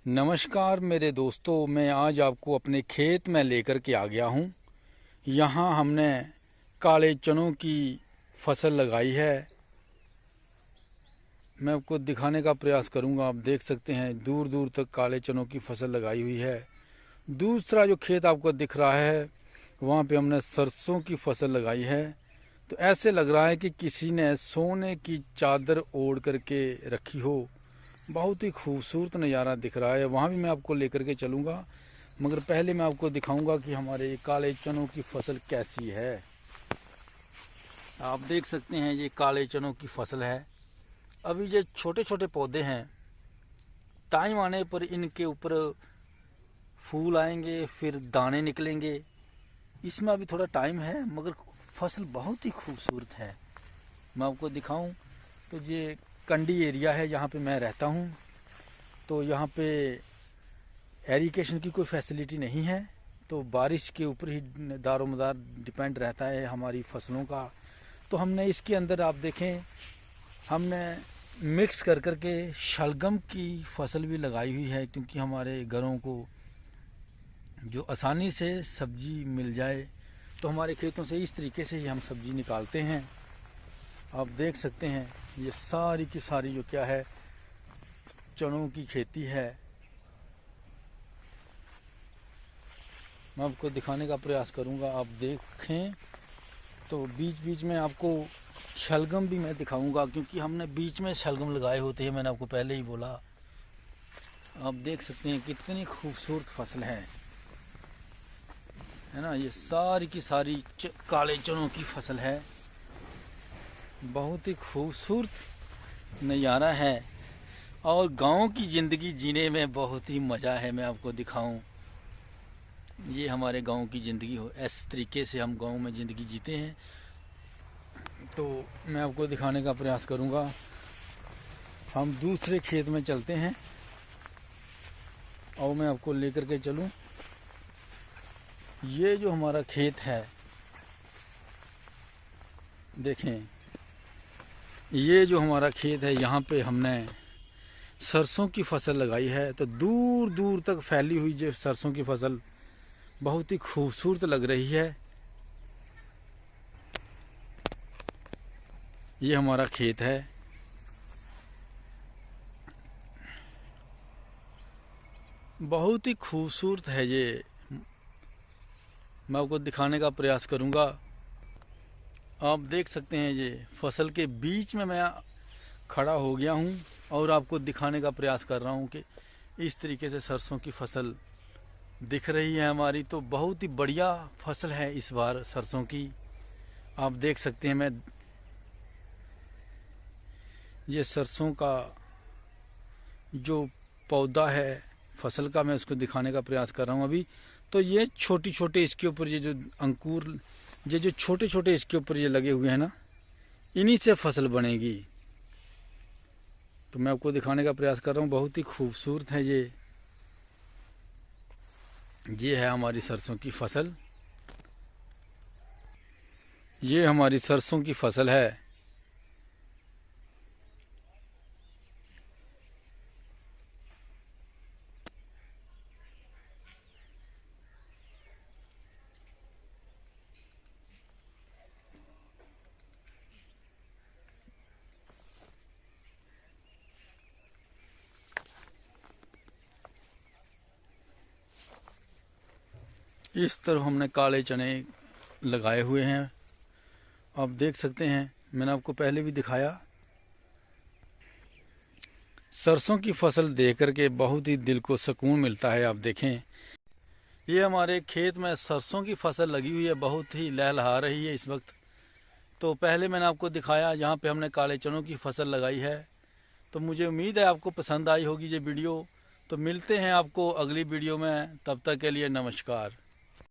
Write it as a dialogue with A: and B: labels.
A: नमस्कार मेरे दोस्तों, मैं आज आपको अपने खेत में लेकर के आ गया हूँ। यहाँ हमने काले चनों की फसल लगाई है। मैं आपको दिखाने का प्रयास करूँगा। आप देख सकते हैं दूर दूर तक काले चनों की फसल लगाई हुई है। दूसरा जो खेत आपको दिख रहा है वहाँ पे हमने सरसों की फसल लगाई है। तो ऐसे लग रहा है कि किसी ने सोने की चादर ओढ़ करके रखी हो। बहुत ही खूबसूरत नज़ारा दिख रहा है। वहाँ भी मैं आपको लेकर के चलूँगा, मगर पहले मैं आपको दिखाऊंगा कि हमारे काले चनों की फसल कैसी है। आप देख सकते हैं ये काले चनों की फसल है। अभी ये छोटे छोटे पौधे हैं, टाइम आने पर इनके ऊपर फूल आएंगे, फिर दाने निकलेंगे। इसमें अभी थोड़ा टाइम है, मगर फसल बहुत ही खूबसूरत है। मैं आपको दिखाऊं तो ये कंडी एरिया है जहाँ पे मैं रहता हूँ। तो यहाँ पे एरिगेशन की कोई फैसिलिटी नहीं है, तो बारिश के ऊपर ही दारोमदार डिपेंड रहता है हमारी फसलों का। तो हमने इसके अंदर आप देखें, हमने मिक्स कर करके शलगम की फसल भी लगाई हुई है, क्योंकि हमारे घरों को जो आसानी से सब्जी मिल जाए। तो हमारे खेतों से इस तरीके से ही हम सब्जी निकालते हैं। आप देख सकते हैं ये सारी की सारी जो क्या है चनों की खेती है। मैं आपको दिखाने का प्रयास करूंगा। आप देखें तो बीच बीच में आपको शलगम भी मैं दिखाऊंगा, क्योंकि हमने बीच में शलगम लगाए होते हैं। मैंने आपको पहले ही बोला। आप देख सकते हैं कितनी खूबसूरत फसल है ना। ये सारी की सारी काले चनों की फसल है। बहुत ही खूबसूरत नज़ारा है और गांव की ज़िंदगी जीने में बहुत ही मज़ा है। मैं आपको दिखाऊं, ये हमारे गांव की ज़िंदगी हो, इस तरीके से हम गांव में ज़िंदगी जीते हैं। तो मैं आपको दिखाने का प्रयास करूंगा। हम दूसरे खेत में चलते हैं और मैं आपको लेकर के चलूं। ये जो हमारा खेत है, देखें ये जो हमारा खेत है, यहाँ पे हमने सरसों की फसल लगाई है। तो दूर दूर तक फैली हुई जो सरसों की फसल बहुत ही खूबसूरत लग रही है। ये हमारा खेत है। बहुत ही खूबसूरत है ये। मैं आपको दिखाने का प्रयास करूंगा। आप देख सकते हैं ये फसल के बीच में मैं खड़ा हो गया हूं और आपको दिखाने का प्रयास कर रहा हूं कि इस तरीके से सरसों की फसल दिख रही है हमारी। तो बहुत ही बढ़िया फसल है इस बार सरसों की। आप देख सकते हैं मैं ये सरसों का जो पौधा है फसल का, मैं उसको दिखाने का प्रयास कर रहा हूँ अभी। तो ये छोटी छोटे इसके ऊपर ये जो अंकुर, ये जो छोटे छोटे इसके ऊपर ये लगे हुए हैं ना, इन्हीं से फसल बनेगी। तो मैं आपको दिखाने का प्रयास कर रहा हूँ। बहुत ही खूबसूरत है ये है हमारी सरसों की फसल। ये हमारी सरसों की फसल है। इस तरह हमने काले चने लगाए हुए हैं। आप देख सकते हैं, मैंने आपको पहले भी दिखाया। सरसों की फसल देख करके बहुत ही दिल को सुकून मिलता है। आप देखें ये हमारे खेत में सरसों की फसल लगी हुई है, बहुत ही लहलहा रही है इस वक्त। तो पहले मैंने आपको दिखाया जहाँ पे हमने काले चनों की फसल लगाई है। तो मुझे उम्मीद है आपको पसंद आई होगी ये वीडियो। तो मिलते हैं आपको अगली वीडियो में, तब तक के लिए नमस्कार।